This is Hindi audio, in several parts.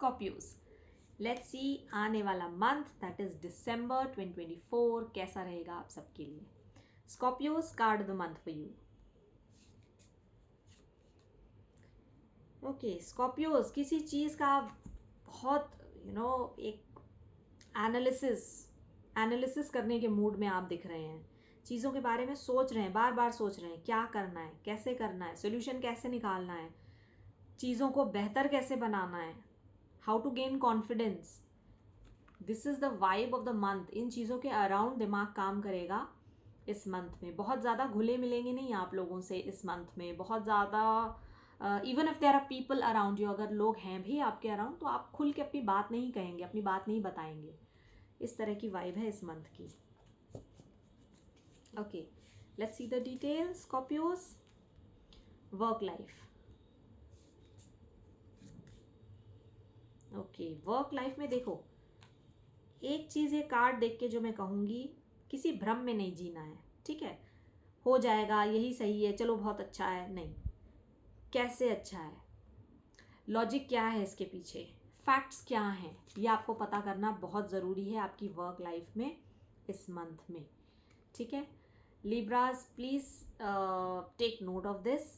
स्कॉर्पियोस, लेट्स सी आने वाला मंथ दैट इज दिसंबर 2024 कैसा रहेगा आप सबके लिए. Scorpios, card of the month for you. Okay Scorpios, किसी चीज़ का बहुत एक एनालिसिस करने के मूड में आप दिख रहे हैं. चीज़ों के बारे में सोच रहे हैं, बार बार सोच रहे हैं क्या करना है, कैसे करना है, सोल्यूशन कैसे निकालना है, चीज़ों को बेहतर कैसे बनाना है, how to gain confidence. This is the vibe of the month. इन चीज़ों के अराउंड दिमाग काम करेगा इस मंथ में. बहुत ज़्यादा घुले मिलेंगे नहीं आप लोगों से इस मंथ में. बहुत ज़्यादा even if there are people around you, अगर लोग हैं भी आपके अराउंड तो आप खुल के अपनी बात नहीं कहेंगे, अपनी बात नहीं बताएंगे. इस तरह की वाइब है इस मंथ की. Okay let's see the details. Scorpios, work life. Okay work life में देखो, एक चीज़ ये कार्ड देख के जो मैं कहूँगी, किसी भ्रम में नहीं जीना है. ठीक है, हो जाएगा, यही सही है, चलो बहुत अच्छा है, नहीं. कैसे अच्छा है, लॉजिक क्या है इसके पीछे, फैक्ट्स क्या हैं, ये आपको पता करना बहुत ज़रूरी है आपकी वर्क लाइफ में इस मंथ में. ठीक है Libras, please take note of this.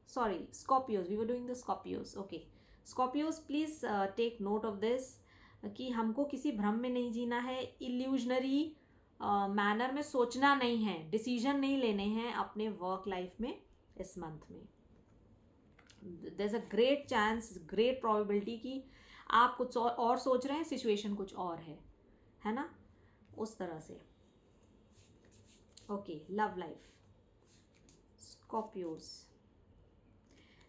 Sorry Scorpios, we were doing the Scorpios. Okay Scorpios, please take note of this कि हमको किसी भ्रम में नहीं जीना है, इल्यूजनरी मैनर में सोचना नहीं है, डिसीजन नहीं लेने हैं अपने वर्क लाइफ में इस मंथ में. There is a great chance, great probability कि आप कुछ और सोच रहे हैं, सिचुएशन कुछ और है ना, उस तरह से. Okay love life. Scorpios,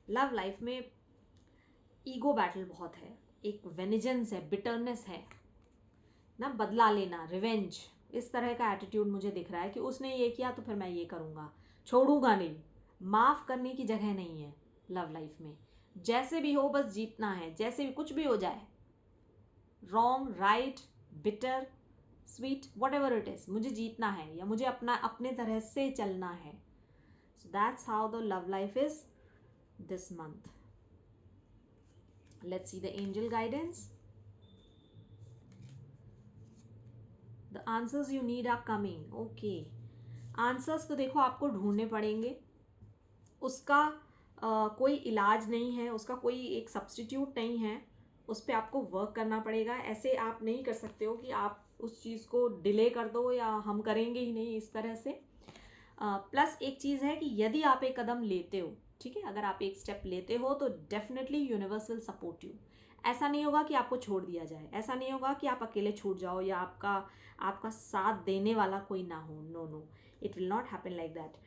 love life में ईगो बैटल बहुत है, एक वेनिजेंस है, बिटरनेस है ना, बदला लेना, रिवेंज, इस तरह का एटीट्यूड मुझे दिख रहा है कि उसने ये किया तो फिर मैं ये करूँगा, छोड़ूंगा नहीं. माफ़ करने की जगह नहीं है लव लाइफ में. जैसे भी हो बस जीतना है, जैसे भी कुछ भी हो जाए, wrong right bitter sweet what ever it is, मुझे जीतना है या मुझे अपने तरह से चलना है. So that's how the love life is this month. Let's see the angel guidance. The answers you need are coming. Okay answers तो देखो आपको ढूंढने पड़ेंगे, उसका कोई इलाज नहीं है, उसका कोई एक सब्स्टिट्यूट नहीं है, उस पर आपको वर्क करना पड़ेगा. ऐसे आप नहीं कर सकते हो कि आप उस चीज़ को डिले कर दो या हम करेंगे ही नहीं, इस तरह से. प्लस एक चीज़ है कि यदि आप एक कदम लेते हो, ठीक है, अगर आप एक स्टेप लेते हो तो definitely universe will support you. ऐसा नहीं होगा कि आपको छोड़ दिया जाए, ऐसा नहीं होगा कि आप अकेले छूट जाओ या आपका साथ देने वाला कोई ना हो. No no, it will not happen like that.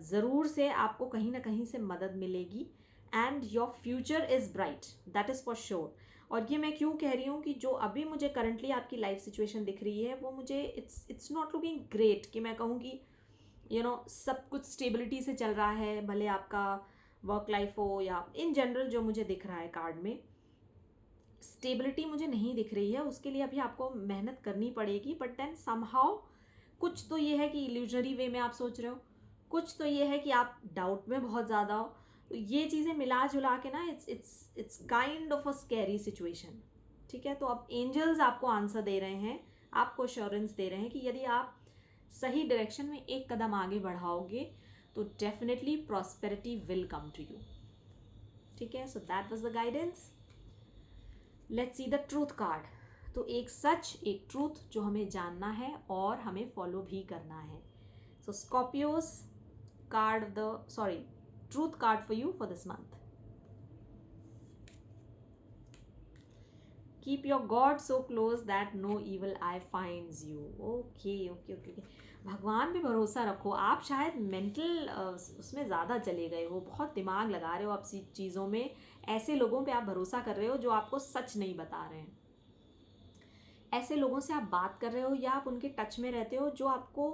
ज़रूर से आपको कहीं ना कहीं से मदद मिलेगी and your future is bright, that is for sure. और ये मैं क्यों कह रही हूँ कि जो अभी मुझे करंटली आपकी लाइफ सिचुएशन दिख रही है वो मुझे इट्स नॉट लुकिंग ग्रेट कि मैं कहूँ कि सब कुछ स्टेबिलिटी से चल रहा है, भले आपका वर्क लाइफ हो या इन जनरल. जो मुझे दिख रहा है कार्ड में, स्टेबिलिटी मुझे नहीं दिख रही है. उसके लिए अभी आपको मेहनत करनी पड़ेगी, बट देन समहाउ कुछ तो ये है कि इल्यूजनरी वे में आप सोच रहे हो, कुछ तो ये है कि आप डाउट में बहुत ज़्यादा हो. तो ये चीज़ें मिला जुला के ना it's kind of a scary situation. ठीक है, तो अब एंजल्स आपको आंसर दे रहे हैं, आपको अश्योरेंस दे रहे हैं कि यदि आप सही डायरेक्शन में एक कदम आगे बढ़ाओगे तो definitely prosperity will come to you. ठीक है, so that was the guidance. Let's see the truth card. तो एक सच, एक ट्रूथ जो हमें जानना है और हमें फॉलो भी करना है. सो Scorpios, truth card for you for this month. Keep your God so close that no evil eye finds you. Okay. भगवान पे भरोसा रखो. आप शायद मेंटल उसमें ज़्यादा चले गए हो, बहुत दिमाग लगा रहे हो आप चीज़ों में. ऐसे लोगों पे आप भरोसा कर रहे हो जो आपको सच नहीं बता रहे हैं. ऐसे लोगों से आप बात कर रहे हो या आप उनके टच में रहते हो जो आपको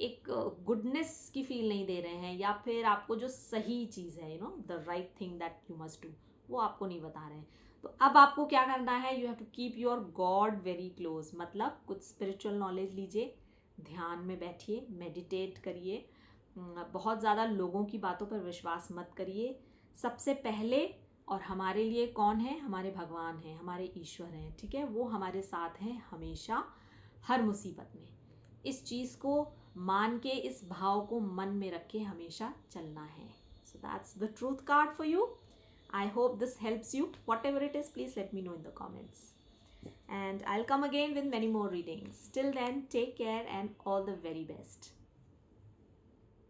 एक गुडनेस की फील नहीं दे रहे हैं, या फिर आपको जो सही चीज़ है, the right thing that you must do, वो आपको नहीं बता रहे हैं. तो अब आपको क्या करना है, you have to keep your god very close. मतलब कुछ स्पिरिचुअल नॉलेज लीजिए, ध्यान में बैठिए, मेडिटेट करिए, बहुत ज़्यादा लोगों की बातों पर विश्वास मत करिए. सबसे पहले और हमारे लिए कौन है? हमारे भगवान हैं, हमारे ईश्वर हैं, ठीक है। वो हमारे साथ हैं हमेशा, हर मुसीबत में। इस चीज़ को मान के, इस भाव को मन में रख के हमेशा चलना है। So that's the truth card for you. I hope this helps you. Whatever it is, please let me know in the comments. And I'll come again with many more readings. Till then, take care and all the very best.